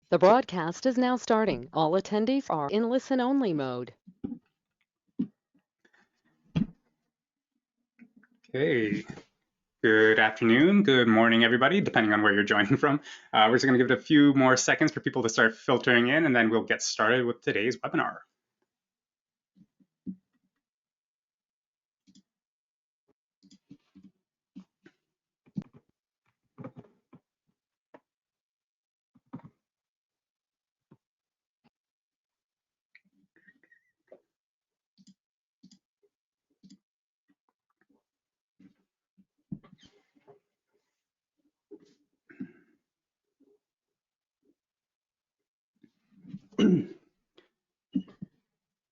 The broadcast is now starting. All attendees are in listen-only mode. Okay. Good afternoon, good morning, everybody, depending on where you're joining from. We're just going to give it a few more seconds for people to start filtering in, and then we'll get started with today's webinar.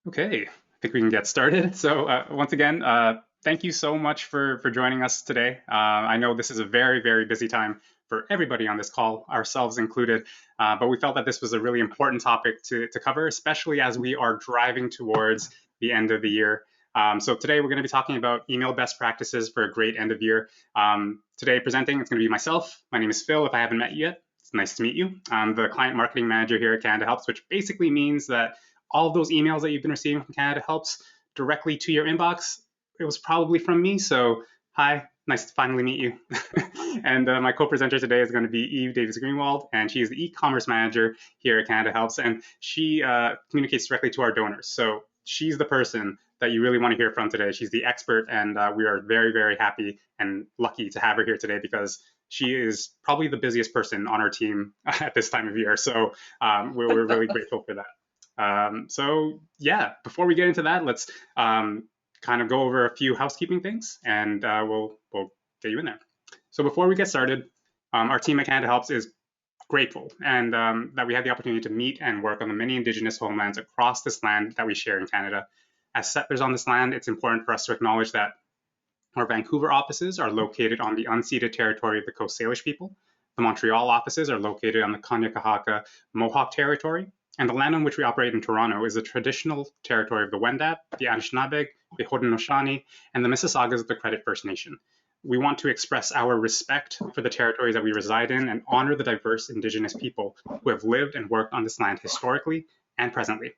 Okay, I think we can get started. So once again, thank you so much for joining us today. I know this is a very, very busy time for everybody on this call, ourselves included, but we felt that this was a really important topic to cover, especially as we are driving towards the end of the year. So today we're going to be talking about email best practices for a great end of year. Today presenting, it's going to be myself. My name is Phil, if I haven't met you yet. It's nice to meet you. I'm the client marketing manager here at CanadaHelps, which basically means that all of those emails that you've been receiving from CanadaHelps directly to your inbox, it was probably from me. So hi, nice to finally meet you. And my co-presenter today is going to be Eve Davies-Greenwald, and she is the e-commerce manager here at CanadaHelps, and she communicates directly to our donors. So she's the person that you really want to hear from today. She's the expert, and we are very, very happy and lucky to have her here today because she is probably the busiest person on our team at this time of year. So we're really grateful for that. So yeah, before we get into that, let's kind of go over a few housekeeping things, and we'll get you in there. So before we get started, our team at CanadaHelps is grateful and that we have the opportunity to meet and work on the many Indigenous homelands across this land that we share in Canada. As settlers on this land, it's important for us to acknowledge that our Vancouver offices are located on the unceded territory of the Coast Salish people. The Montreal offices are located on the Kanien'kehá:ka Mohawk territory, and the land on which we operate in Toronto is the traditional territory of the Wendat, the Anishinaabe, the Haudenosaunee, and the Mississaugas of the Credit First Nation. We want to express our respect for the territories that we reside in and honor the diverse Indigenous people who have lived and worked on this land historically and presently.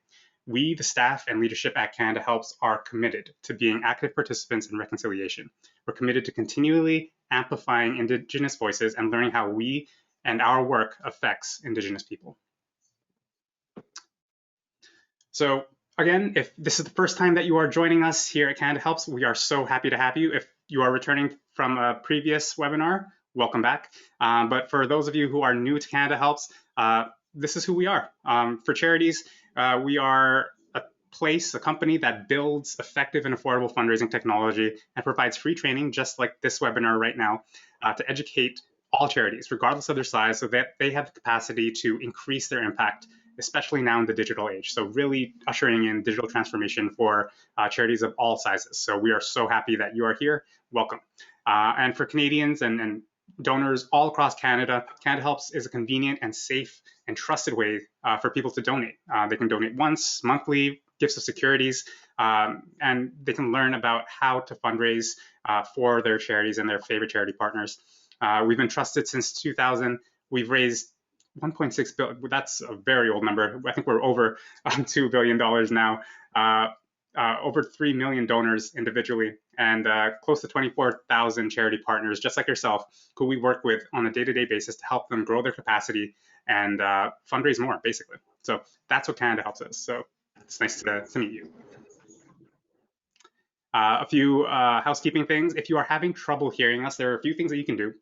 We, the staff and leadership at CanadaHelps, are committed to being active participants in reconciliation. We're committed to continually amplifying Indigenous voices and learning how we and our work affects Indigenous people. So again, if this is the first time that you are joining us here at CanadaHelps, we are so happy to have you. If you are returning from a previous webinar, welcome back. But for those of you who are new to CanadaHelps, this is who we are. For charities, we are a company that builds effective and affordable fundraising technology and provides free training, just like this webinar right now, to educate all charities, regardless of their size, so that they have the capacity to increase their impact, especially now in the digital age. So really ushering in digital transformation for charities of all sizes. So we are so happy that you are here. Welcome. And for Canadians and donors all across Canada, CanadaHelps is a convenient and safe and trusted way for people to donate. They can donate once, monthly, gifts of securities, and they can learn about how to fundraise for their charities and their favorite charity partners. We've been trusted since 2000. We've raised 1.6 billion. That's a very old number. I think we're over $2 billion now. Over 3 million donors individually, and close to 24,000 charity partners, just like yourself, who we work with on a day-to-day basis to help them grow their capacity and fundraise more, basically. So that's what CanadaHelps is. So it's nice to meet you. A few housekeeping things. If you are having trouble hearing us, there are a few things that you can do.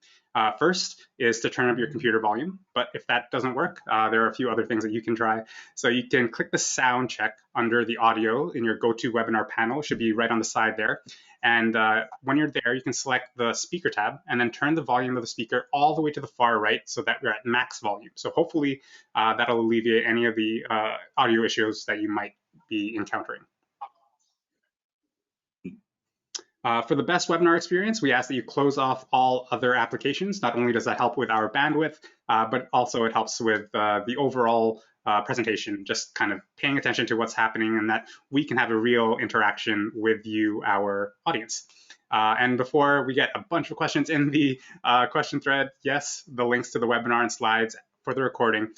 First is to turn up your computer volume, but if that doesn't work, there are a few other things that you can try. So you can click the sound check under the audio in your GoToWebinar panel. It should be right on the side there. And when you're there, you can select the speaker tab and then turn the volume of the speaker all the way to the far right so that we're at max volume. So hopefully that'll alleviate any of the audio issues that you might be encountering. For the best webinar experience, we ask that you close off all other applications. Not only does that help with our bandwidth, but also it helps with the overall presentation, just kind of paying attention to what's happening and that we can have a real interaction with you, our audience. And before we get a bunch of questions in the question thread, yes, the links to the webinar and slides for the recording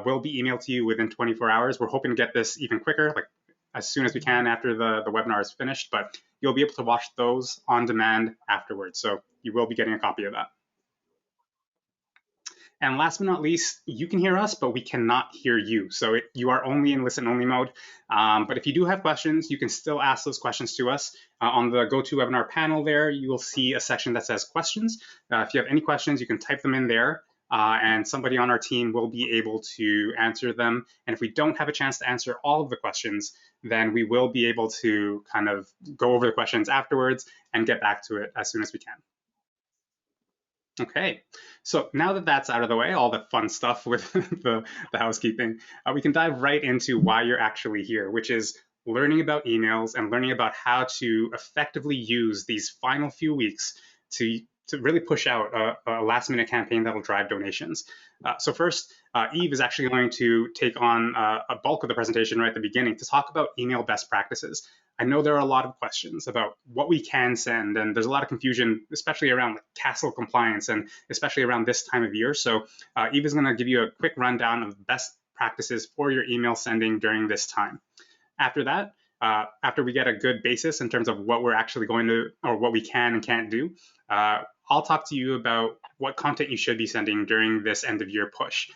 will be emailed to you within 24 hours. We're hoping to get this even quicker, like as soon as we can after the webinar is finished, but you'll be able to watch those on demand afterwards. So you will be getting a copy of that. And last but not least, you can hear us, but we cannot hear you. So you are only in listen-only mode. But if you do have questions, you can still ask those questions to us. On the GoToWebinar panel there, you will see a section that says questions. If you have any questions, you can type them in there. And somebody on our team will be able to answer them. And if we don't have a chance to answer all of the questions, then we will be able to kind of go over the questions afterwards and get back to it as soon as we can. Okay, so now that that's out of the way, all the fun stuff with the housekeeping, we can dive right into why you're actually here, which is learning about emails and learning about how to effectively use these final few weeks to really push out a last-minute campaign that'll drive donations. So first, Eve is actually going to take on a bulk of the presentation right at the beginning to talk about email best practices. I know there are a lot of questions about what we can send, and there's a lot of confusion, especially around like CASL compliance and especially around this time of year. So Eve is going to give you a quick rundown of best practices for your email sending during this time. After that, after we get a good basis in terms of what we're actually going to, or what we can and can't do, I'll talk to you about what content you should be sending during this end of year push.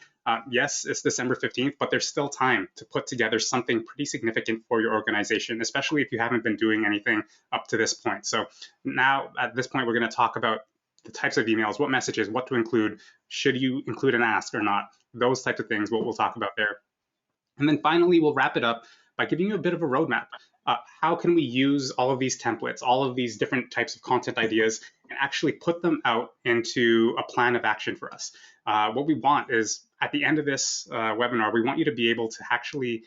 Yes, it's December 15th, but there's still time to put together something pretty significant for your organization, especially if you haven't been doing anything up to this point. So now at this point, we're going to talk about the types of emails, what messages, what to include, should you include an ask or not, those types of things, what we'll talk about there. And then finally, we'll wrap it up by giving you a bit of a roadmap. How can we use all of these templates, all of these different types of content ideas, and actually put them out into a plan of action for us? What we want is, at the end of this webinar, we want you to be able to actually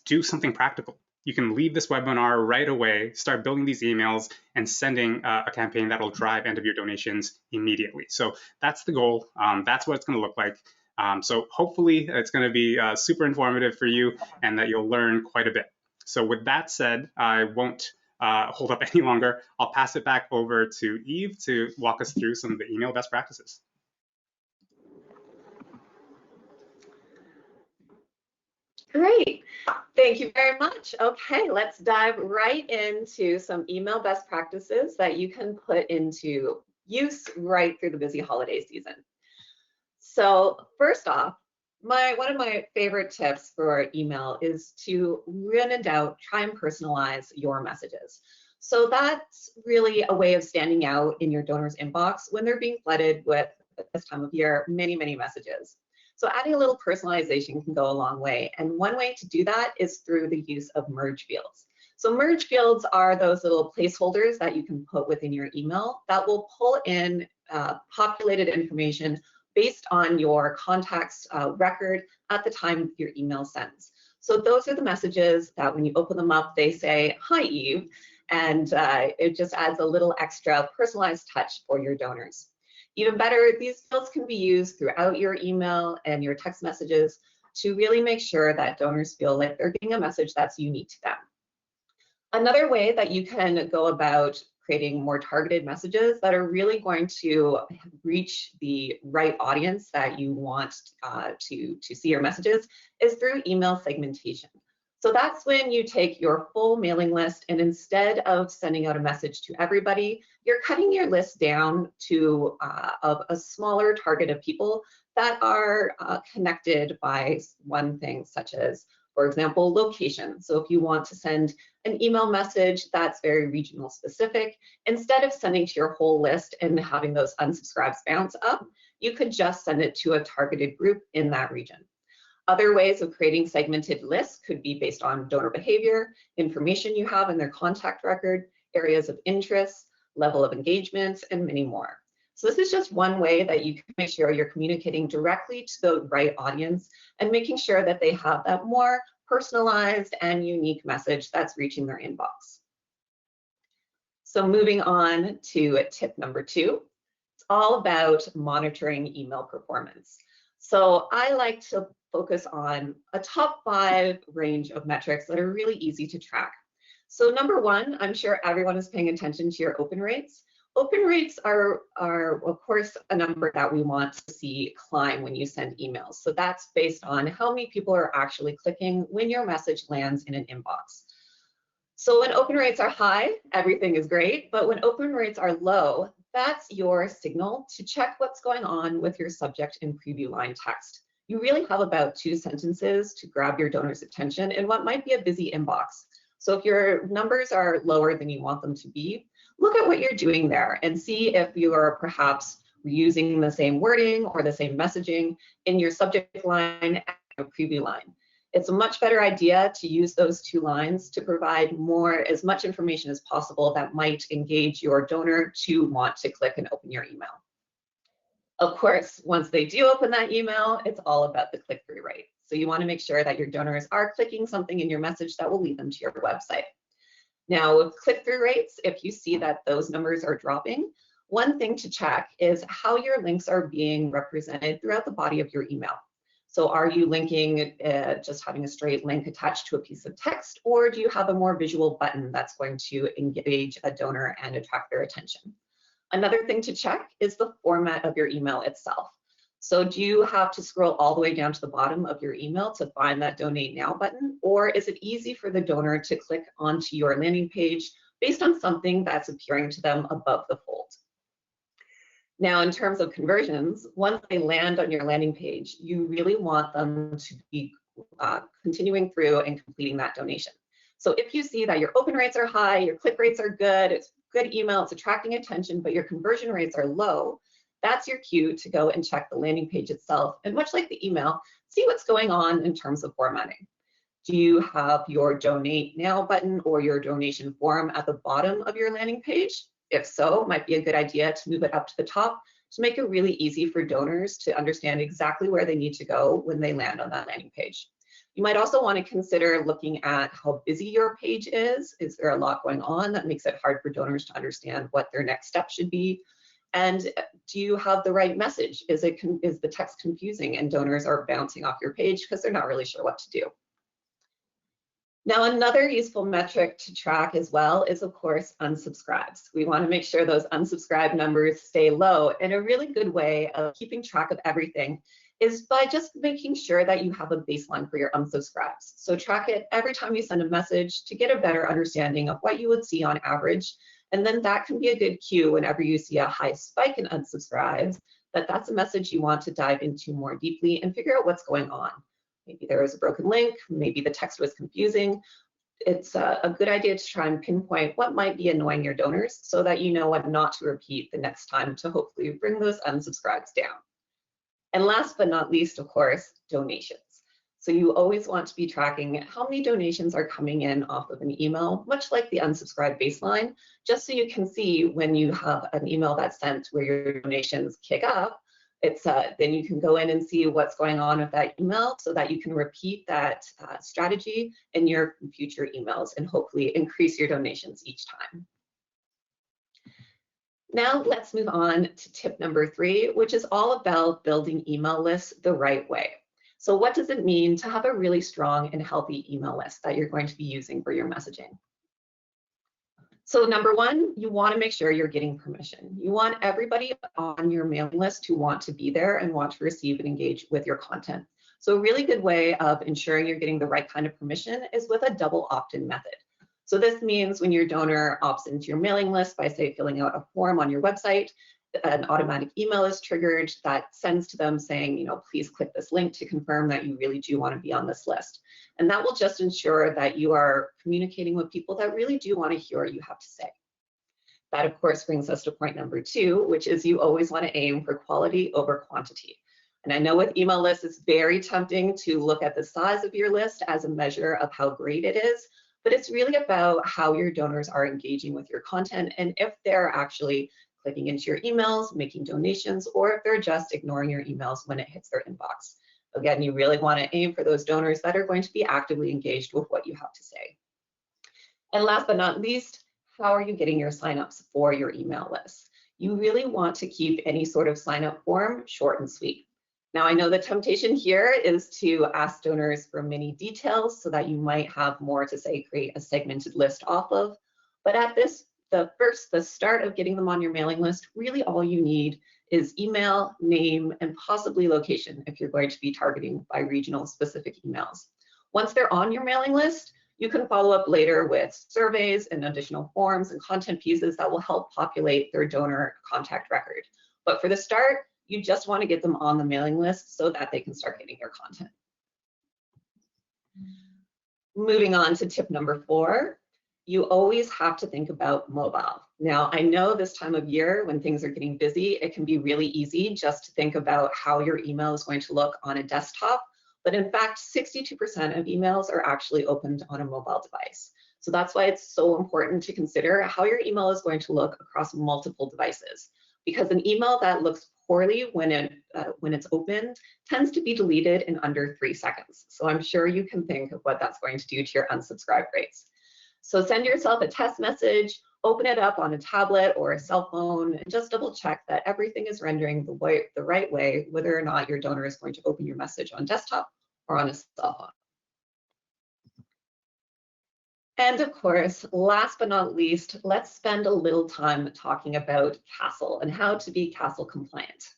do something practical. You can leave this webinar right away, start building these emails, and sending a campaign that will drive end-of-year donations immediately. So that's the goal. That's what it's going to look like. So hopefully it's going to be super informative for you and that you'll learn quite a bit. So with that said, I won't hold up any longer. I'll pass it back over to Eve to walk us through some of the email best practices. Great. Thank you very much. Okay, let's dive right into some email best practices that you can put into use right through the busy holiday season. So first off, one of my favorite tips for email is to, when in doubt, try and personalize your messages. So that's really a way of standing out in your donors' inbox when they're being flooded with, at this time of year, many, many messages. So adding a little personalization can go a long way. And one way to do that is through the use of merge fields. So merge fields are those little placeholders that you can put within your email that will pull in populated information based on your contact's record at the time your email sends. So those are the messages that when you open them up, they say, "Hi, Eve," and it just adds a little extra personalized touch for your donors. Even better, these fields can be used throughout your email and your text messages to really make sure that donors feel like they're getting a message that's unique to them. Another way that you can go about creating more targeted messages that are really going to reach the right audience that you want to see your messages is through email segmentation. So that's when you take your full mailing list, and instead of sending out a message to everybody, you're cutting your list down to a smaller target of people that are connected by one thing, such as, for example, location. So if you want to send an email message that's very regional specific, instead of sending to your whole list and having those unsubscribes bounce up, you could just send it to a targeted group in that region. Other ways of creating segmented lists could be based on donor behavior, information you have in their contact record, areas of interest, level of engagement, and many more. So this is just one way that you can make sure you're communicating directly to the right audience and making sure that they have that more personalized and unique message that's reaching their inbox. So moving on to tip number 2, it's all about monitoring email performance. So I like to focus on a top 5 range of metrics that are really easy to track. So number 1, I'm sure everyone is paying attention to your open rates. Open rates are of course a number that we want to see climb when you send emails. So that's based on how many people are actually clicking when your message lands in an inbox. So when open rates are high, everything is great, but when open rates are low, that's your signal to check what's going on with your subject and preview line text. You really have about 2 sentences to grab your donor's attention in what might be a busy inbox. So if your numbers are lower than you want them to be, look at what you're doing there and see if you are perhaps using the same wording or the same messaging in your subject line and your preview line. It's a much better idea to use those 2 lines to provide as much information as possible that might engage your donor to want to click and open your email. Of course, once they do open that email, it's all about the click-through rate. So you want to make sure that your donors are clicking something in your message that will lead them to your website. Now, with click-through rates, if you see that those numbers are dropping, one thing to check is how your links are being represented throughout the body of your email. So are you linking just having a straight link attached to a piece of text, or do you have a more visual button that's going to engage a donor and attract their attention? Another thing to check is the format of your email itself. So do you have to scroll all the way down to the bottom of your email to find that Donate Now button, or is it easy for the donor to click onto your landing page based on something that's appearing to them above the fold? Now, in terms of conversions, once they land on your landing page, you really want them to be continuing through and completing that donation. So if you see that your open rates are high, your click rates are good, it's good email, it's attracting attention, but your conversion rates are low, that's your cue to go and check the landing page itself. And much like the email, see what's going on in terms of formatting. Do you have your Donate Now button or your donation form at the bottom of your landing page? If so, it might be a good idea to move it up to the top to make it really easy for donors to understand exactly where they need to go when they land on that landing page. You might also want to consider looking at how busy your page is. Is there a lot going on that makes it hard for donors to understand what their next step should be? And do you have the right message? Is the text confusing and donors are bouncing off your page because they're not really sure what to do? Now, another useful metric to track as well is, of course, unsubscribes. We want to make sure those unsubscribe numbers stay low. And a really good way of keeping track of everything is by just making sure that you have a baseline for your unsubscribes. So track it every time you send a message to get a better understanding of what you would see on average. And then that can be a good cue whenever you see a high spike in unsubscribes, that's a message you want to dive into more deeply and figure out what's going on. Maybe there was a broken link, maybe the text was confusing. It's a good idea to try and pinpoint what might be annoying your donors so that you know what not to repeat the next time to hopefully bring those unsubscribes down. And last but not least, of course, donations. So you always want to be tracking how many donations are coming in off of an email, much like the unsubscribe baseline, just so you can see when you have an email that's sent where your donations kick up, then you can go in and see what's going on with that email so that you can repeat that strategy in your future emails and hopefully increase your donations each time. Now let's move on to tip number 3, which is all about building email lists the right way. So what does it mean to have a really strong and healthy email list that you're going to be using for your messaging? So number 1, you want to make sure you're getting permission. You want everybody on your mailing list to want to be there and want to receive and engage with your content. So a really good way of ensuring you're getting the right kind of permission is with a double opt-in method. So this means when your donor opts into your mailing list by, say, filling out a form on your website, an automatic email is triggered that sends to them saying, please click this link to confirm that you really do want to be on this list. And that will just ensure that you are communicating with people that really do want to hear what you have to say. That, of course, brings us to point number 2, which is you always want to aim for quality over quantity. And I know with email lists, it's very tempting to look at the size of your list as a measure of how great it is, but it's really about how your donors are engaging with your content and if they're actually clicking into your emails, making donations, or if they're just ignoring your emails when it hits their inbox. Again, you really want to aim for those donors that are going to be actively engaged with what you have to say. And last but not least, how are you getting your signups for your email list? You really want to keep any sort of sign-up form short and sweet. Now, I know the temptation here is to ask donors for many details so that you might have more to say, create a segmented list off of. But at this the start of getting them on your mailing list, really all you need is email, name, and possibly location if you're going to be targeting by regional specific emails. Once they're on your mailing list, you can follow up later with surveys and additional forms and content pieces that will help populate their donor contact record. But for the start, you just want to get them on the mailing list so that they can start getting your content. Moving on to tip number 4, you always have to think about mobile. Now, I know this time of year when things are getting busy, it can be really easy just to think about how your email is going to look on a desktop. But in fact, 62% of emails are actually opened on a mobile device. So that's why it's so important to consider how your email is going to look across multiple devices. Because an email that looks poorly when it's opened tends to be deleted in under 3 seconds. So I'm sure you can think of what that's going to do to your unsubscribe rates. So send yourself a test message, open it up on a tablet or a cell phone, and just double check that everything is rendering the right way, whether or not your donor is going to open your message on desktop or on a cell phone. And of course, last but not least, let's spend a little time talking about CASL and how to be CASL compliant.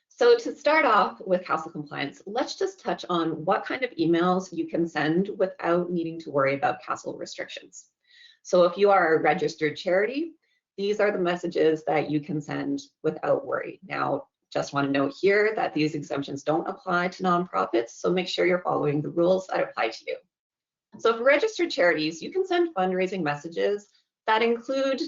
So to start off with CASL compliance, let's just touch on what kind of emails you can send without needing to worry about CASL restrictions. So if you are a registered charity, these are the messages that you can send without worry. Now, just want to note here that these exemptions don't apply to nonprofits, so make sure you're following the rules that apply to you. So for registered charities, you can send fundraising messages that include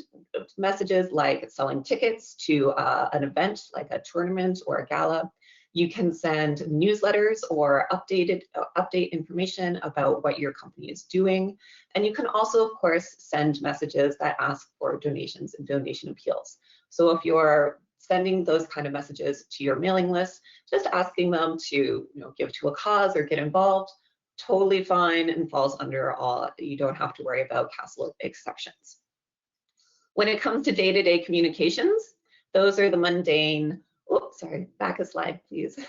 messages like selling tickets to an event like a tournament or a gala. You can send newsletters or update information about what your company is doing. And you can also, of course, send messages that ask for donations and donation appeals. So if you're sending those kind of messages to your mailing list, just asking them to give to a cause or get involved, totally fine and falls under all, you don't have to worry about CASL exceptions. When it comes to day-to-day communications, those are the mundane, oops, sorry, back a slide, please.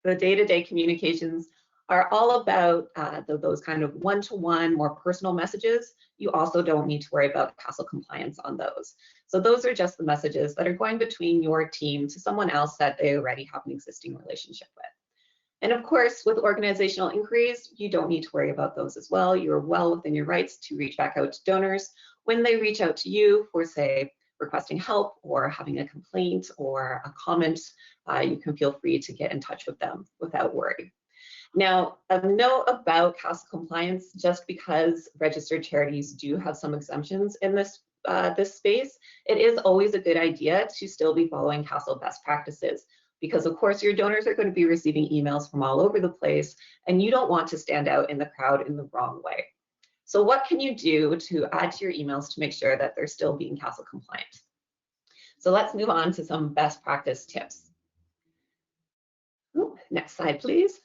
The day-to-day communications are all about those kind of one-to-one, more personal messages. You also don't need to worry about CASL compliance on those. So those are just the messages that are going between your team to someone else that they already have an existing relationship with. And of course, with organizational inquiries, you don't need to worry about those as well. You're well within your rights to reach back out to donors when they reach out to you for, say, requesting help or having a complaint or a comment. You can feel free to get in touch with them without worry. Now, a note about CASL compliance, just because registered charities do have some exemptions in this space, it is always a good idea to still be following CASL best practices. Because of course your donors are going to be receiving emails from all over the place and you don't want to stand out in the crowd in the wrong way. So what can you do to add to your emails to make sure that they're still being CASL compliant? So let's move on to some best practice tips. Ooh, next slide, please.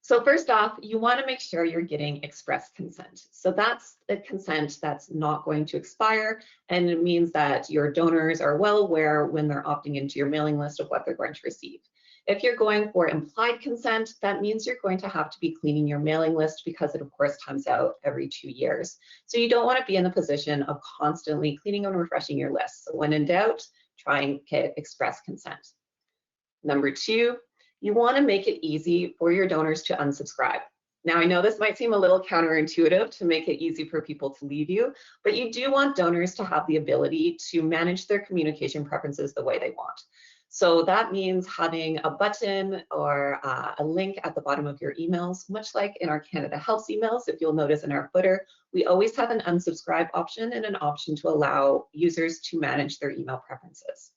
So first off, you want to make sure you're getting express consent. So that's the consent that's not going to expire, and it means that your donors are well aware when they're opting into your mailing list of what they're going to receive. If you're going for implied consent, that means you're going to have to be cleaning your mailing list because it of course times out every 2 years. So you don't want to be in the position of constantly cleaning and refreshing your list. So when in doubt, try and get express consent. Number 2, you want to make it easy for your donors to unsubscribe. Now, I know this might seem a little counterintuitive to make it easy for people to leave you, but you do want donors to have the ability to manage their communication preferences the way they want. So that means having a button or a link at the bottom of your emails, much like in our CanadaHelps emails. If you'll notice in our footer, we always have an unsubscribe option and an option to allow users to manage their email preferences.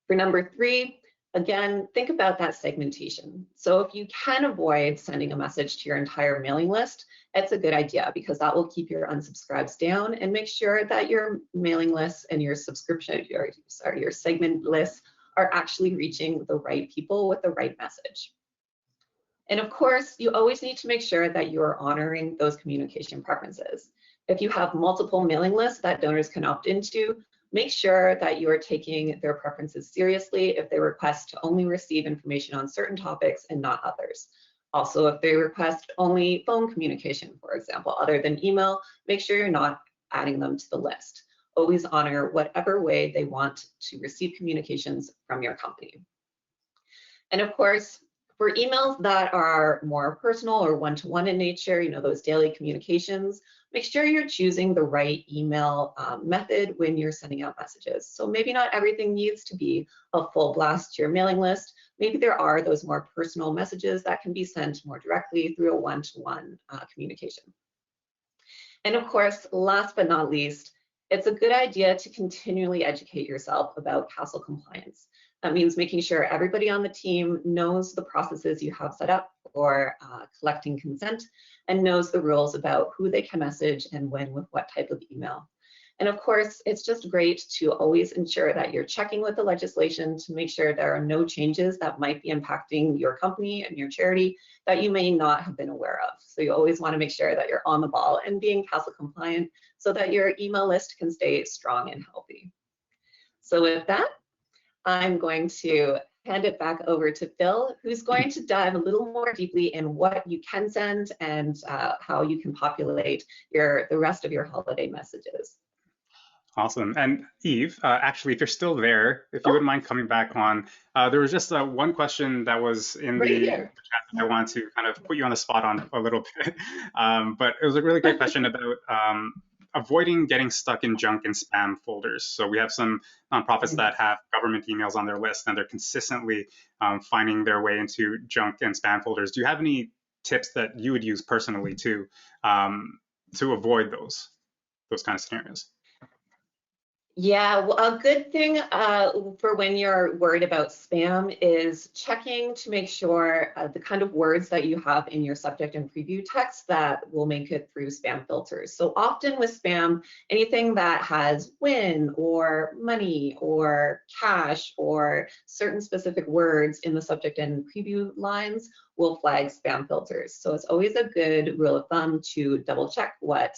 For number 3, again, think about that segmentation. So if you can avoid sending a message to your entire mailing list, it's a good idea because that will keep your unsubscribes down and make sure that your mailing lists and your your segment lists are actually reaching the right people with the right message. And of course, you always need to make sure that you're honoring those communication preferences. If you have multiple mailing lists that donors can opt into, make sure that you are taking their preferences seriously if they request to only receive information on certain topics and not others. Also, if they request only phone communication, for example, other than email, make sure you're not adding them to the list. Always honor whatever way they want to receive communications from your company. And of course, for emails that are more personal or one-to-one in nature, those daily communications, make sure you're choosing the right email method when you're sending out messages. So maybe not everything needs to be a full blast to your mailing list. Maybe there are those more personal messages that can be sent more directly through a one-to-one communication. And of course, last but not least, it's a good idea to continually educate yourself about CASL compliance. That means making sure everybody on the team knows the processes you have set up for collecting consent and knows the rules about who they can message and when with what type of email. And of course, it's just great to always ensure that you're checking with the legislation to make sure there are no changes that might be impacting your company and your charity that you may not have been aware of. So you always want to make sure that you're on the ball and being CASL compliant so that your email list can stay strong and healthy. So with that, I'm going to hand it back over to Phil, who's going to dive a little more deeply in what you can send and how you can populate the rest of your holiday messages. Awesome. And Eve, actually, if you're still there, if you wouldn't mind coming back on, there was just one question that was in the chat that I wanted to kind of put you on the spot on a little bit. But it was a really great question about avoiding getting stuck in junk and spam folders. So we have some nonprofits that have government emails on their list, and they're consistently finding their way into junk and spam folders. Do you have any tips that you would use personally to avoid those kind of scenarios? Yeah, well, a good thing for when you're worried about spam is checking to make sure the kind of words that you have in your subject and preview text that will make it through spam filters. So often with spam, anything that has win or money or cash or certain specific words in the subject and preview lines will flag spam filters. So it's always a good rule of thumb to double check what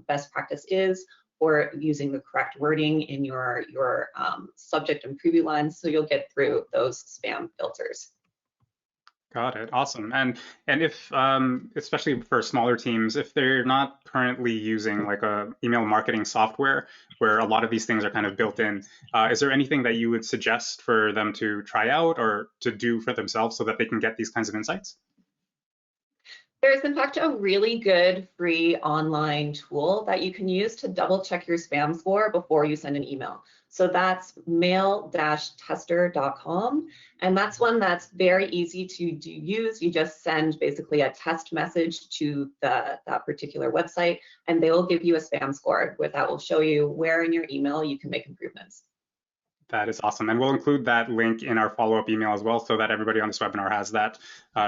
best practice is, or using the correct wording in your subject and preview lines, so you'll get through those spam filters. Got it. Awesome. And if, especially for smaller teams, if they're not currently using like a email marketing software where a lot of these things are kind of built in, is there anything that you would suggest for them to try out or to do for themselves so that they can get these kinds of insights? There's in fact a really good free online tool that you can use to double check your spam score before you send an email. So that's mail-tester.com. And that's one that's very easy to use. You just send basically a test message to that particular website, and they will give you a spam score that will show you where in your email you can make improvements. That is awesome. And we'll include that link in our follow-up email as well so that everybody on this webinar has that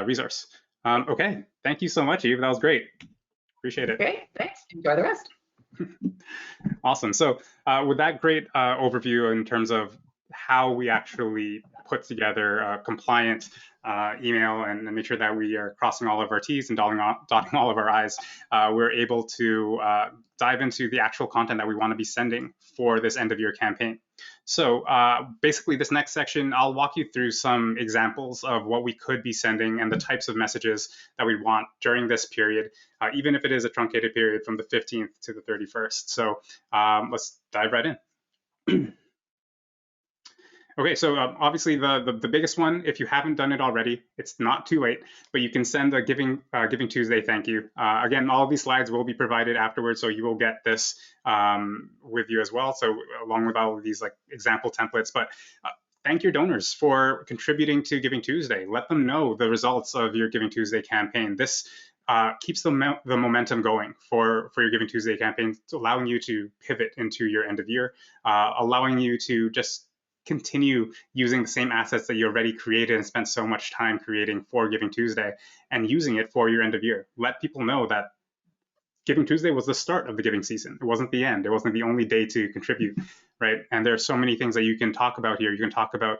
resource. Okay, thank you so much, Eve. That was great. Appreciate it. Great, thanks. Enjoy the rest. Awesome. So with that great overview in terms of how we actually put together a compliant email and make sure that we are crossing all of our T's and dotting all of our I's, we're able to dive into the actual content that we want to be sending for this end of year campaign. So basically this next section, I'll walk you through some examples of what we could be sending and the types of messages that we want during this period, even if it is a truncated period from the 15th to the 31st. So let's dive right in. Okay, so obviously the biggest one, if you haven't done it already, it's not too late, but you can send a Giving Tuesday thank you. Again, all of these slides will be provided afterwards, so you will get this with you as well. So along with all of these like example templates, but thank your donors for contributing to Giving Tuesday. Let them know the results of your Giving Tuesday campaign. This keeps the momentum going for your Giving Tuesday campaign, allowing you to pivot into your end of year, allowing you to just continue using the same assets that you already created and spent so much time creating for Giving Tuesday and using it for your end of year. Let people know that Giving Tuesday was the start of the giving season. It wasn't the end. It wasn't the only day to contribute, right? And there are so many things that you can talk about here. You can talk about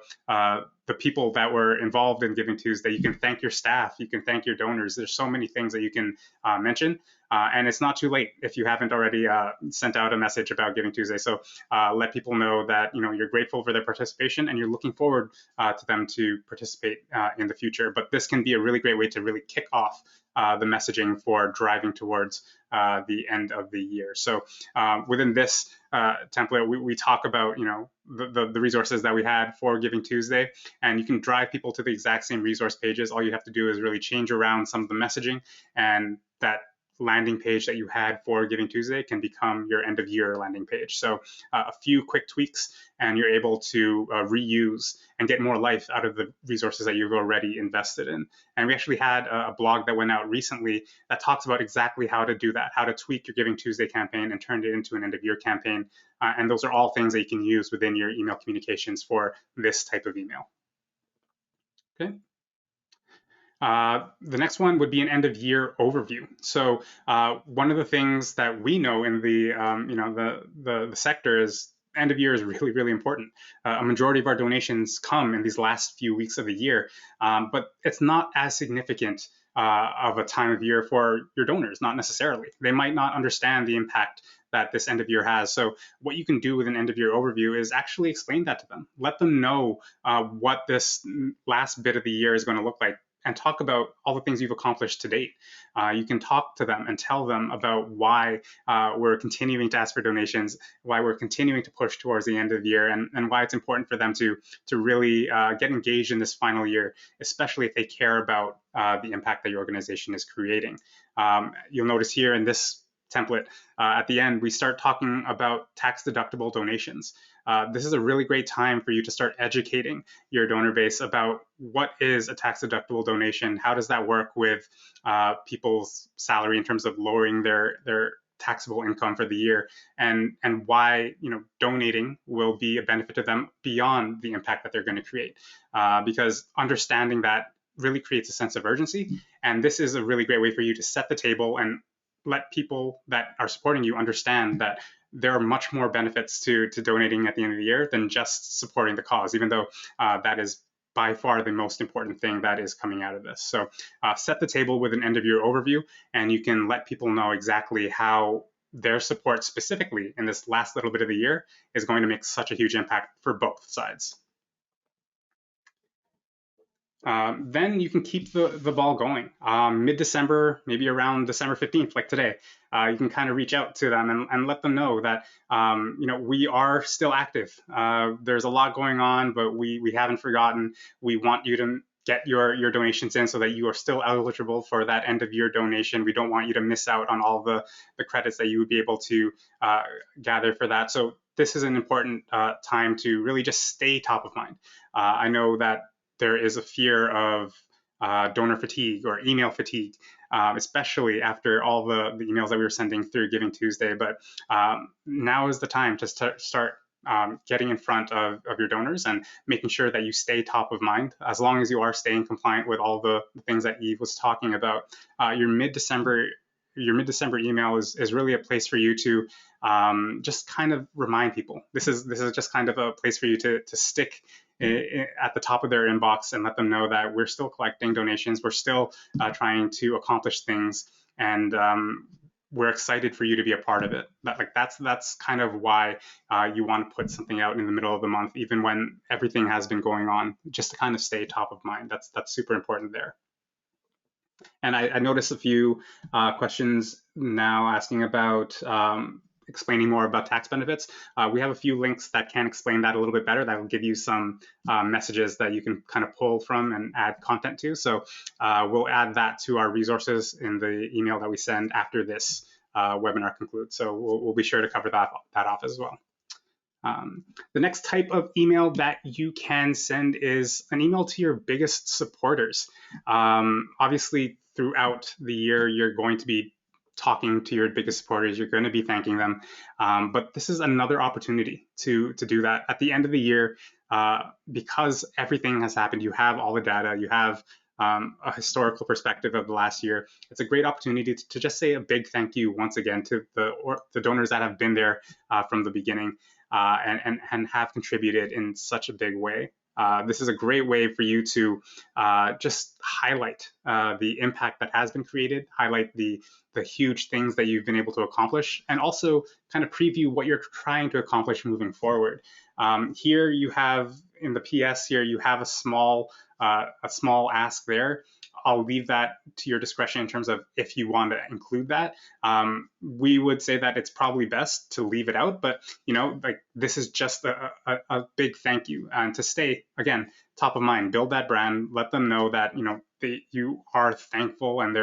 the people that were involved in Giving Tuesday. You can thank your staff. You can thank your donors. There's so many things that you can mention. And it's not too late if you haven't already sent out a message about Giving Tuesday. So let people know that you're grateful for their participation and you're looking forward to them to participate in the future. But this can be a really great way to really kick off the messaging for driving towards the end of the year. So within this template, we talk about the resources that we had for Giving Tuesday, and you can drive people to the exact same resource pages. All you have to do is really change around some of the messaging, and that landing page that you had for Giving Tuesday can become your end of year landing page. So a few quick tweaks and you're able to reuse and get more life out of the resources that you've already invested in. And we actually had a blog that went out recently that talks about exactly how to do that, how to tweak your Giving Tuesday campaign and turn it into an end of year campaign. And those are all things that you can use within your email communications for this type of email. Okay. The next one would be an end of year overview. So one of the things that we know in the sector is end of year is really, really important. A majority of our donations come in these last few weeks of the year, but it's not as significant of a time of year for your donors, not necessarily. They might not understand the impact that this end of year has. So what you can do with an end of year overview is actually explain that to them. Let them know what this last bit of the year is going to look like, and talk about all the things you've accomplished to date. You can talk to them and tell them about why we're continuing to ask for donations, why we're continuing to push towards the end of the year, and why it's important for them to really get engaged in this final year, especially if they care about the impact that your organization is creating. You'll notice here in this template, at the end, we start talking about tax-deductible donations. This is a really great time for you to start educating your donor base about what is a tax-deductible donation, how does that work with people's salary in terms of lowering their taxable income for the year, and why donating will be a benefit to them beyond the impact that they're going to create. Because understanding that really creates a sense of urgency, and this is a really great way for you to set the table and let people that are supporting you understand that there are much more benefits to donating at the end of the year than just supporting the cause, even though that is by far the most important thing that is coming out of this. So set the table with an end of year overview, and you can let people know exactly how their support specifically in this last little bit of the year is going to make such a huge impact for both sides. Then you can keep the ball going. Mid-December, maybe around December 15th, like today, you can kind of reach out to them and let them know that we are still active. There's a lot going on, but we haven't forgotten. We want you to get your donations in so that you are still eligible for that end of year donation. We don't want you to miss out on all the credits that you would be able to gather for that. So this is an important time to really just stay top of mind. I know that there is a fear of donor fatigue or email fatigue, especially after all the emails that we were sending through Giving Tuesday. But now is the time to start getting in front of your donors and making sure that you stay top of mind, as long as you are staying compliant with all the things that Eve was talking about. Your mid-December email is really a place for you to just kind of remind people. This is just kind of a place for you to stick at the top of their inbox and let them know that we're still collecting donations, we're still trying to accomplish things, and we're excited for you to be a part of it. That's kind of why you want to put something out in the middle of the month, even when everything has been going on, just to kind of stay top of mind. That's super important there. And I noticed a few questions now asking about explaining more about tax benefits. We have a few links that can explain that a little bit better. That will give you some messages that you can kind of pull from and add content to. So we'll add that to our resources in the email that we send after this webinar concludes. So we'll be sure to cover that off as well. The next type of email that you can send is an email to your biggest supporters. Obviously, throughout the year, you're going to be talking to your biggest supporters, you're going to be thanking them. But this is another opportunity to do that. At the end of the year, because everything has happened, you have all the data, you have a historical perspective of the last year. It's a great opportunity to just say a big thank you once again to the donors that have been there from the beginning. and have contributed in such a big way. This is a great way for you to just highlight the impact that has been created, highlight the huge things that you've been able to accomplish, and also kind of preview what you're trying to accomplish moving forward. Here you have in the PS here, you have a small ask there. I'll leave that to your discretion in terms of if you want to include that. We would say that it's probably best to leave it out, but like this is just a big thank you, and to stay again top of mind, build that brand, let them know that you are thankful and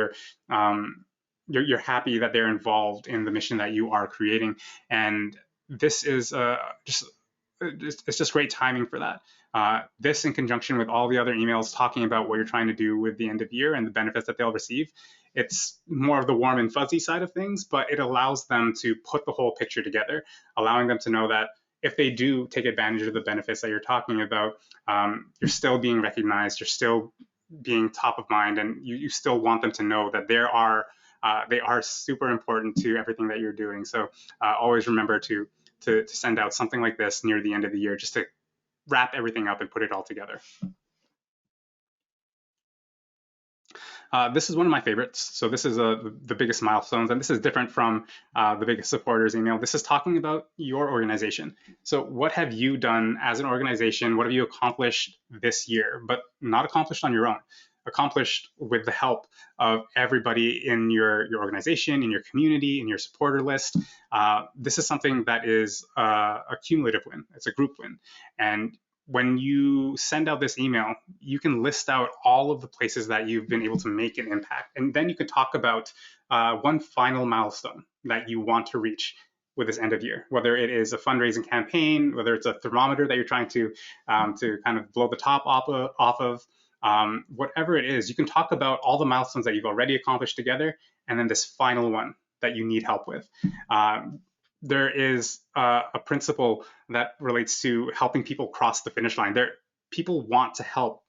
you're happy that they're involved in the mission that you are creating, and this is it's just great timing for that. This in conjunction with all the other emails talking about what you're trying to do with the end of year and the benefits that they'll receive. It's more of the warm and fuzzy side of things, but it allows them to put the whole picture together, allowing them to know that if they do take advantage of the benefits that you're talking about, you're still being recognized, you're still being top of mind, and you still want them to know that they are super important to everything that you're doing. So always remember to send out something like this near the end of the year, just to wrap everything up and put it all together. This is one of my favorites. So this is the biggest milestones, and this is different from the biggest supporters email. This is talking about your organization. So what have you done as an organization? What have you accomplished this year, but not accomplished on your own? Accomplished with the help of everybody in your organization, in your community, in your supporter list. This is something that is a cumulative win. It's a group win. And when you send out this email, you can list out all of the places that you've been able to make an impact. And then you can talk about one final milestone that you want to reach with this end of year, whether it is a fundraising campaign, whether it's a thermometer that you're trying to kind of blow the top off of. Whatever it is, you can talk about all the milestones that you've already accomplished together, and then this final one that you need help with. There is a principle that relates to helping people cross the finish line. People want to help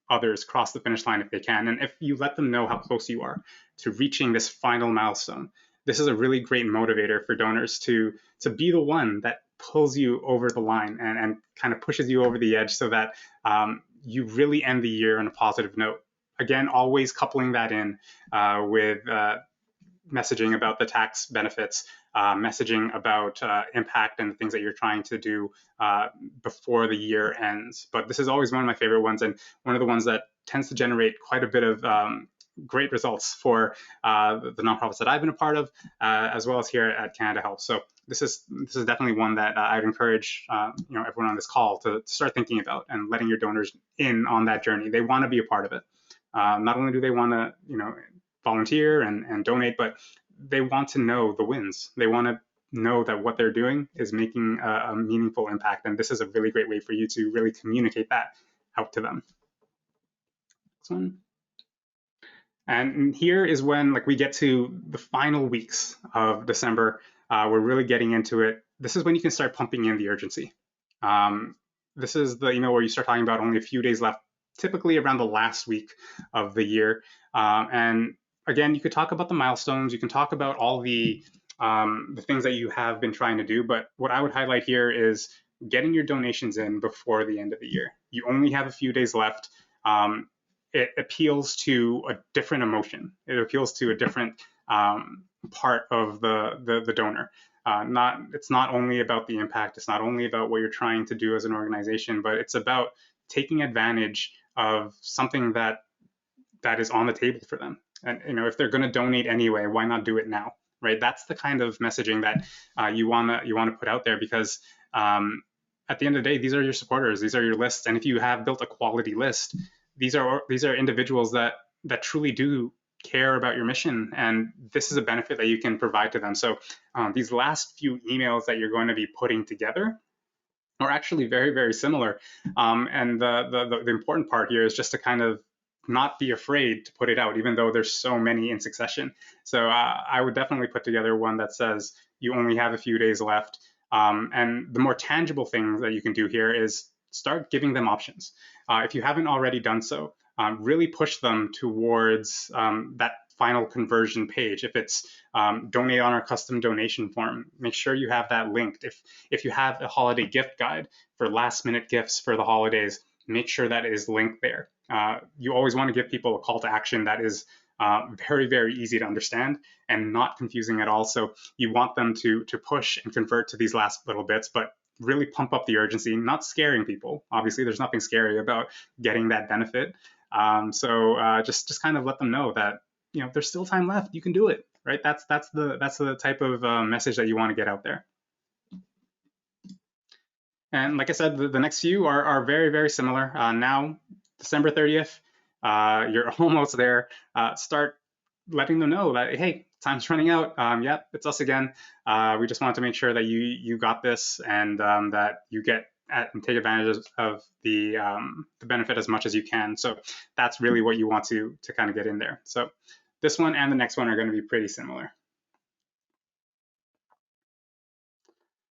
others cross the finish line if they can, and if you let them know how close you are to reaching this final milestone, this is a really great motivator for donors to be the one that pulls you over the line and kind of pushes you over the edge, so that you really end the year on a positive note. Again, always coupling that in with messaging about the tax benefits, messaging about impact and the things that you're trying to do before the year ends. But this is always one of my favorite ones, and one of the ones that tends to generate quite a bit of great results for the nonprofits that I've been a part of, as well as here at CanadaHelps. So this is definitely one that I'd encourage everyone on this call to start thinking about and letting your donors in on that journey. They want to be a part of it. Not only do they want to volunteer and donate, but they want to know the wins. They want to know that what they're doing is making a meaningful impact, and this is a really great way for you to really communicate that out to them. Next one. And here is when we get to the final weeks of December. We're really getting into it. This is when you can start pumping in the urgency. This is the where you start talking about only a few days left, typically around the last week of the year. And again, you could talk about the milestones. You can talk about all the things that you have been trying to do. But what I would highlight here is getting your donations in before the end of the year. You only have a few days left. It appeals to a different emotion. It appeals to a different part of the donor. It's not only about the impact. It's not only about what you're trying to do as an organization, but it's about taking advantage of something that is on the table for them. And if they're going to donate anyway, why not do it now, right? That's the kind of messaging that you want to put out there, because at the end of the day, these are your supporters, these are your lists, and if you have built a quality list, these are individuals that truly do care about your mission, and this is a benefit that you can provide to them. So these last few emails that you're going to be putting together are actually very, very similar. And the important part here is just to kind of not be afraid to put it out, even though there's so many in succession. So I would definitely put together one that says you only have a few days left. And the more tangible thing that you can do here is start giving them options. If you haven't already done so, really push them towards that final conversion page, if it's donate on our custom donation form, make sure you have that linked. If you have a holiday gift guide for last minute gifts for the holidays, make sure that it is linked there. You always want to give people a call to action that is very, very easy to understand and not confusing at all. So you want them to push and convert to these last little bits, but really pump up the urgency, not scaring people. Obviously, there's nothing scary about getting that benefit. So just kind of let them know that there's still time left. You can do it, right? That's the type of message that you want to get out there. And like I said, the next few are very, very similar. Now, December 30th, you're almost there. Start letting them know that, hey, time's running out. Yep, it's us again. We just wanted to make sure that you got this and that you get and take advantage of the benefit as much as you can. So that's really what you want to kind of get in there. So this one and the next one are going to be pretty similar.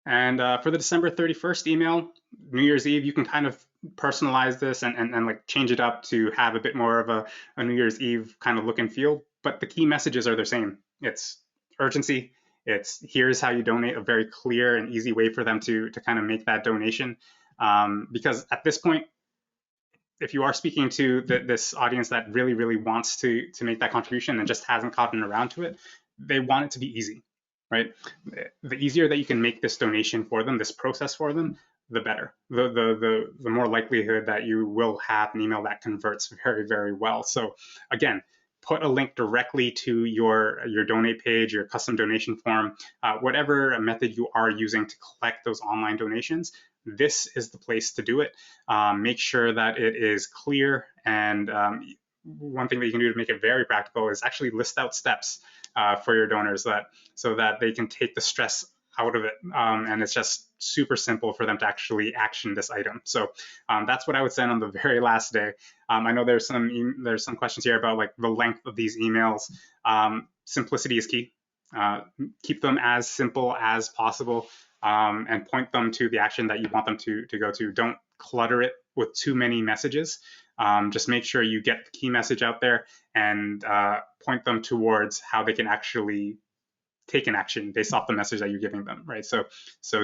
And for the December 31st email, New Year's Eve, you can kind of personalize this and like change it up to have a bit more of a New Year's Eve kind of look and feel. But the key messages are the same. It's urgency. It's here's how you donate, a very clear and easy way for them to kind of make that donation. Because at this point, if you are speaking to this audience that really, really wants to make that contribution and just hasn't gotten around to it, they want it to be easy, right? The easier that you can make this donation for them, this process for them, the better. The more likelihood that you will have an email that converts very, very well. So again, put a link directly to your donate page, your custom donation form, whatever method you are using to collect those online donations. This is the place to do it. Make sure that it is clear. And one thing that you can do to make it very practical is actually list out steps for your donors so that they can take the stress out of it. And it's just super simple for them to actually action this item. So that's what I would send on the very last day. I know there's some questions here about like the length of these emails. Simplicity is key. Keep them as simple as possible and point them to the action that you want them to go to. Don't clutter it with too many messages. Just make sure you get the key message out there and point them towards how they can actually take an action based off the message that you're giving them, right? So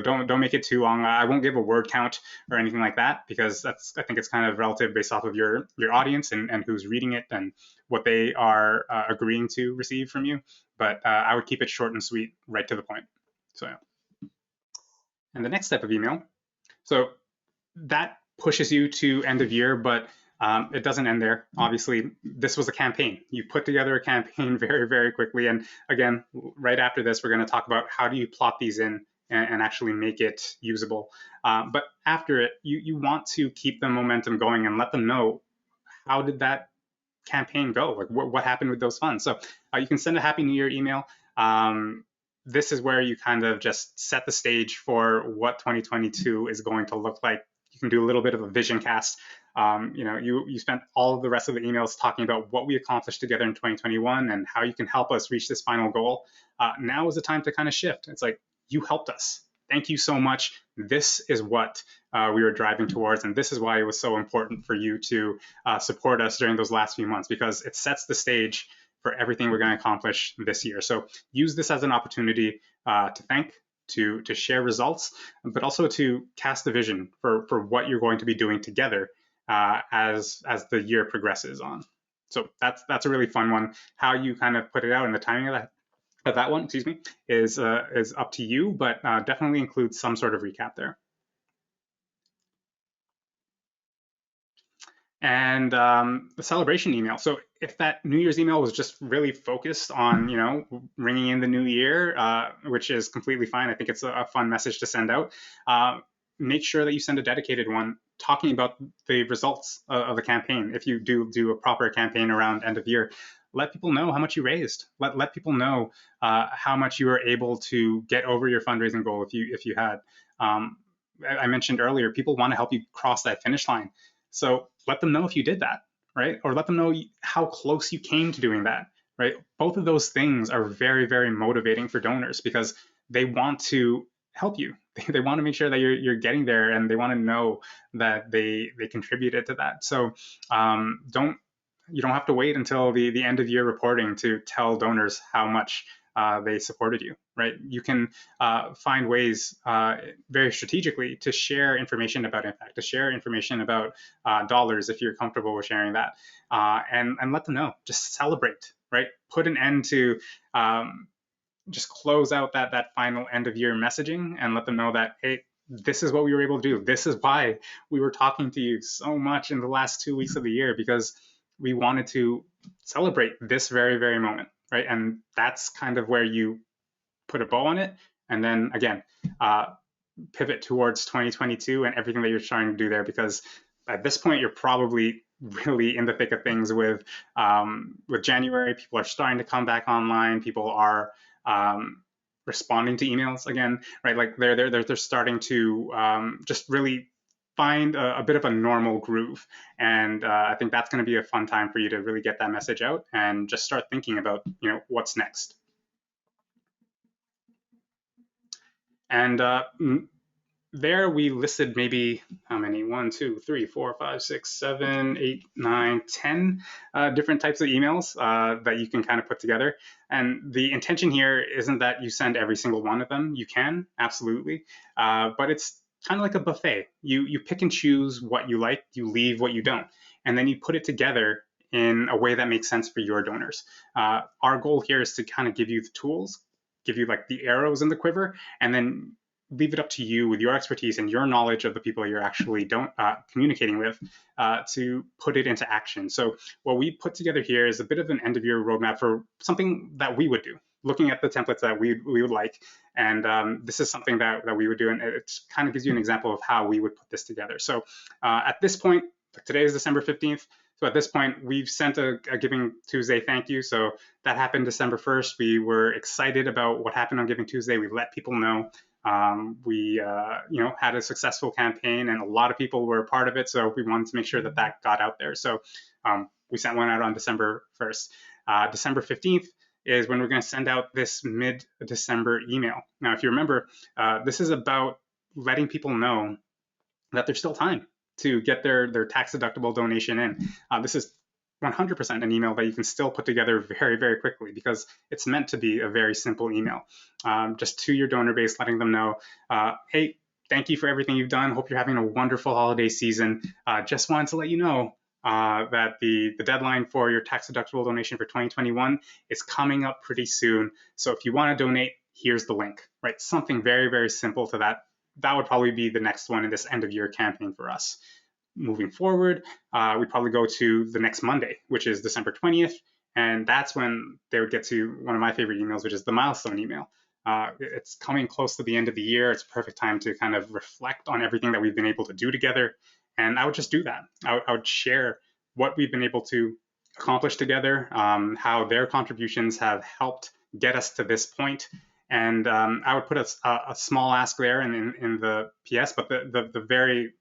don't make it too long. I won't give a word count or anything like that because I think it's kind of relative based off of your audience and who's reading it and what they are agreeing to receive from you. But I would keep it short and sweet, right to the point. So yeah. And the next type of email, so that pushes you to end of year, but it doesn't end there. Obviously, this was a campaign. You put together a campaign very, very quickly. And again, right after this, we're going to talk about how do you plot these in and actually make it usable. But after it, you want to keep the momentum going and let them know how did that campaign go? Like what happened with those funds? So you can send a Happy New Year email. This is where you kind of just set the stage for what 2022 is going to look like. You can do a little bit of a vision cast. You spent all of the rest of the emails talking about what we accomplished together in 2021 and how you can help us reach this final goal. Now is the time to kind of shift. It's like, you helped us. Thank you so much. This is what we were driving towards. And this is why it was so important for you to support us during those last few months, because it sets the stage for everything we're going to accomplish this year. So use this as an opportunity to thank, to share results, but also to cast the vision for what you're going to be doing together as the year progresses on. So that's a really fun one. How you kind of put it out and the timing of that one, excuse me, is up to you, but definitely include some sort of recap there. And the celebration email. So if that New Year's email was just really focused on, ringing in the new year, which is completely fine. I think it's a fun message to send out. Make sure that you send a dedicated one talking about the results of the campaign. If you do a proper campaign around end of year, let people know how much you raised. Let people know how much you were able to get over your fundraising goal if you had. I mentioned earlier, people want to help you cross that finish line. So let them know if you did that, right? Or let them know how close you came to doing that, right? Both of those things are very, very motivating for donors because they want to help you. They want to make sure that you're getting there, and they want to know that they contributed to that. So don't You don't have to wait until the end of year reporting to tell donors how much they supported you, right? You can find ways very strategically to share information about impact, to share information about dollars if you're comfortable with sharing that, and let them know. Just celebrate, right? Put an end to just close out that final end of year messaging and let them know that, hey, this is what we were able to do. This is why we were talking to you so much in the last 2 weeks of the year, because we wanted to celebrate this very, very moment, right? And that's kind of where you put a bow on it. And then again, pivot towards 2022 and everything that you're trying to do there, because at this point, you're probably really in the thick of things with January. People are starting to come back online. People are responding to emails again, right? Like they're starting to just really find a bit of a normal groove. And I think that's going to be a fun time for you to really get that message out and just start thinking about, what's next. And there we listed maybe how many? 1, 2, 3, 4, 5, 6, 7, 8, 9, 10 different types of emails that you can kind of put together. And the intention here isn't that you send every single one of them. You can, absolutely. But it's kind of like a buffet. You pick and choose what you like, you leave what you don't. And then you put it together in a way that makes sense for your donors. Our goal here is to kind of give you the tools, give you like the arrows in the quiver, and then leave it up to you with your expertise and your knowledge of the people you're actually communicating with to put it into action. So what we put together here is a bit of an end of year roadmap for something that we would do, looking at the templates that we would like. And this is something that we would do. And it kind of gives you an example of how we would put this together. So at this point, today is December 15th. So at this point, we've sent a Giving Tuesday thank you. So that happened December 1st. We were excited about what happened on Giving Tuesday. We let people know. We had a successful campaign and a lot of people were a part of it. So we wanted to make sure that that got out there. So we sent one out on December 1st. December 15th is when we're going to send out this mid-December email. Now, if you remember, this is about letting people know that there's still time to get their tax-deductible donation in. This is 100% an email that you can still put together very, very quickly, because it's meant to be a very simple email. Just to your donor base, letting them know, hey, thank you for everything you've done. Hope you're having a wonderful holiday season. Just wanted to let you know that the deadline for your tax-deductible donation for 2021 is coming up pretty soon. So if you want to donate, here's the link, right? Something very, very simple to that. That would probably be the next one in this end of year campaign for us. Moving forward, we'd probably go to the next Monday, which is December 20th. And that's when they would get to one of my favorite emails, which is the milestone email. It's coming close to the end of the year. It's a perfect time to kind of reflect on everything that we've been able to do together. And I would just do that. I would share what we've been able to accomplish together, how their contributions have helped get us to this point. And I would put a small ask there in the PS, but the very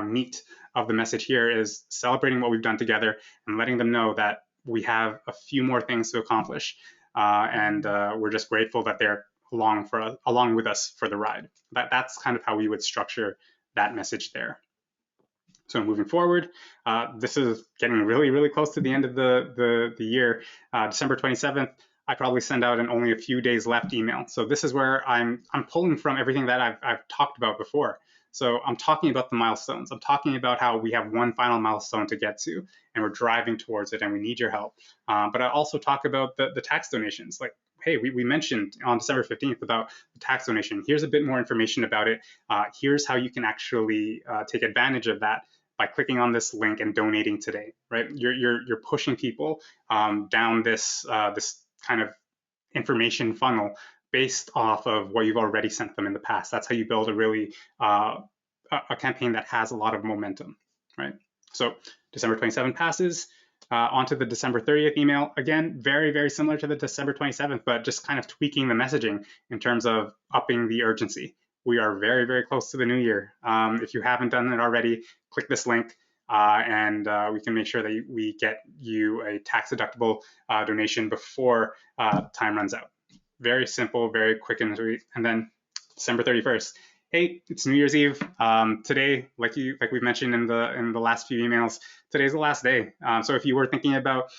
meat of the message here is celebrating what we've done together and letting them know that we have a few more things to accomplish. And we're just grateful that they're along with us for the ride. That's kind of how we would structure that message there. So moving forward, this is getting really, really close to the end of the year. December 27th, I probably send out an only a few days left email. So this is where I'm pulling from everything that I've talked about before. So I'm talking about the milestones. I'm talking about how we have one final milestone to get to, and we're driving towards it, and we need your help. But I also talk about the tax donations. Like, hey, we mentioned on December 15th about the tax donation. Here's a bit more information about it. Here's how you can actually take advantage of that by clicking on this link and donating today, right? You're pushing people down this kind of information funnel based off of what you've already sent them in the past. That's how you build a really a campaign that has a lot of momentum, right? So December 27th passes, onto the December 30th email. Again, very, very similar to the December 27th, but just kind of tweaking the messaging in terms of upping the urgency. We are very, very close to the new year. If you haven't done it already, click this link. And we can make sure that we get you a tax-deductible donation before time runs out. Very simple, very quick and sweet. And then December 31st hey, it's New Year's Eve. Today, like we mentioned in the last few emails, today's the last day. So if you were thinking about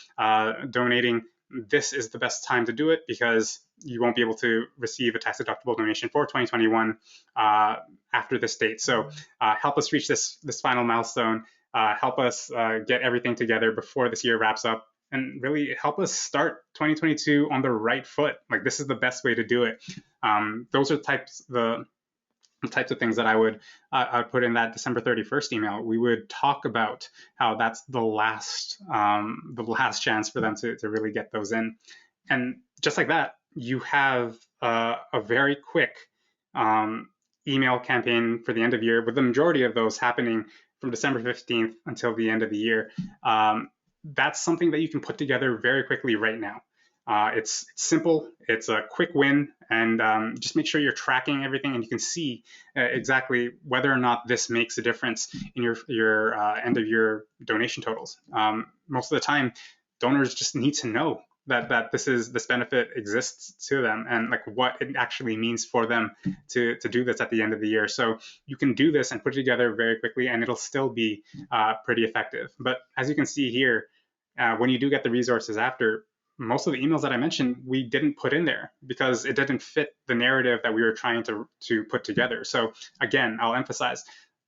donating, this is the best time to do it because you won't be able to receive a tax-deductible donation for 2021 after this date. So help us reach this final milestone. Help us get everything together before this year wraps up, and really help us start 2022 on the right foot. Like, this is the best way to do it. Those are the types of things that I would put in that December 31st email. We would talk about how that's the last chance for them to really get those in. And just like that, you have a very quick email campaign for the end of year, with the majority of those happening from December 15th until the end of the year. That's something that you can put together very quickly right now. It's simple, it's a quick win, and just make sure you're tracking everything and you can see exactly whether or not this makes a difference in your end of year donation totals. Most of the time, donors just need to know that this benefit exists to them, and like what it actually means for them to do this at the end of the year. So you can do this and put it together very quickly, and it'll still be pretty effective. But as you can see here, when you do get the resources after, most of the emails that I mentioned, we didn't put in there because it didn't fit the narrative that we were trying to put together. So again, I'll emphasize,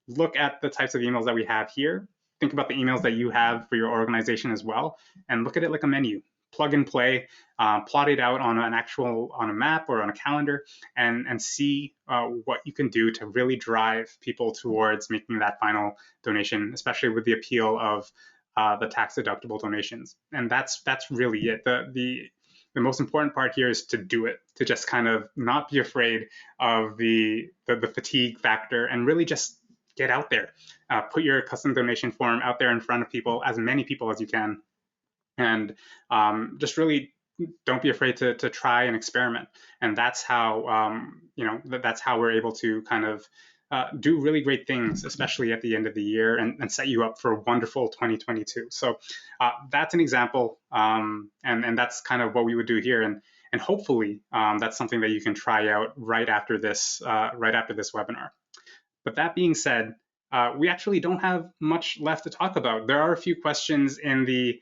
look at the types of emails that we have here. Think about the emails that you have for your organization as well, and look at it like a menu. Plug and play, plot it out on a map or on a calendar, and see what you can do to really drive people towards making that final donation, especially with the appeal of the tax-deductible donations. And that's really it. The most important part here is to do it, to just kind of not be afraid of the fatigue factor, and really just get out there. Put your custom donation form out there in front of people, as many people as you can, and just really don't be afraid to try and experiment. And that's how that's how we're able to kind of do really great things, especially at the end of the year, and set you up for a wonderful 2022. So that's an example, and that's kind of what we would do here. And hopefully that's something that you can try out right after this webinar. But that being said, we actually don't have much left to talk about. There are a few questions in the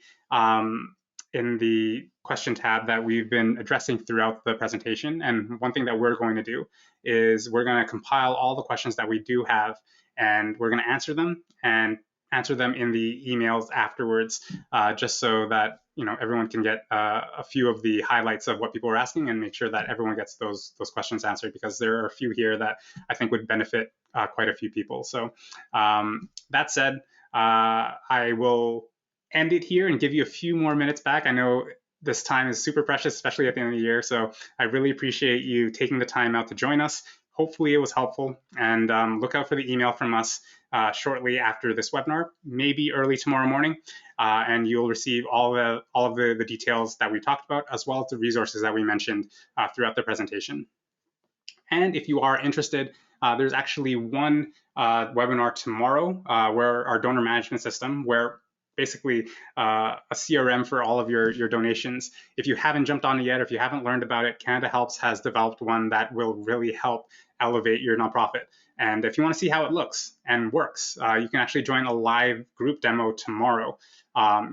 question tab that we've been addressing throughout the presentation. And one thing that we're going to do is we're going to compile all the questions that we do have, and we're going to answer them in the emails afterwards, just so that everyone can get a few of the highlights of what people are asking, and make sure that everyone gets those questions answered, because there are a few here that I think would benefit quite a few people. So that said, I will end it here and give you a few more minutes back. I know this time is super precious, especially at the end of the year. So I really appreciate you taking the time out to join us. Hopefully it was helpful, and look out for the email from us shortly after this webinar, maybe early tomorrow morning, and you'll receive all of the details that we talked about, as well as the resources that we mentioned throughout the presentation. And if you are interested, there's actually one webinar tomorrow where our donor management system, where basically a CRM for all of your donations. If you haven't jumped on it yet, or if you haven't learned about it, CanadaHelps has developed one that will really help elevate your nonprofit. And if you want to see how it looks and works, you can actually join a live group demo tomorrow,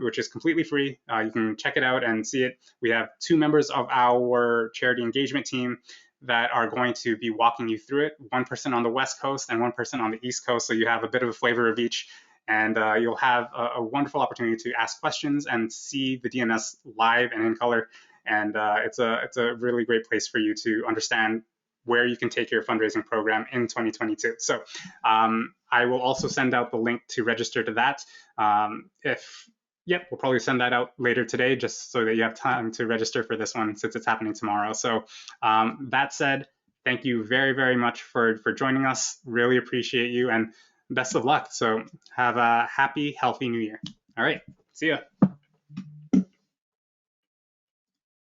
which is completely free. You can check it out and see it. We have 2 members of our charity engagement team that are going to be walking you through it, 1 person on the West Coast and 1 person on the East Coast, so you have a bit of a flavor of each. And you'll have a wonderful opportunity to ask questions and see the DMS live and in color. And it's a really great place for you to understand where you can take your fundraising program in 2022. So I will also send out the link to register to that. We'll probably send that out later today, just so that you have time to register for this one, since it's happening tomorrow. So that said, thank you very, very much for joining us. Really appreciate you, and best of luck. So have a happy, healthy new year. All right, see ya.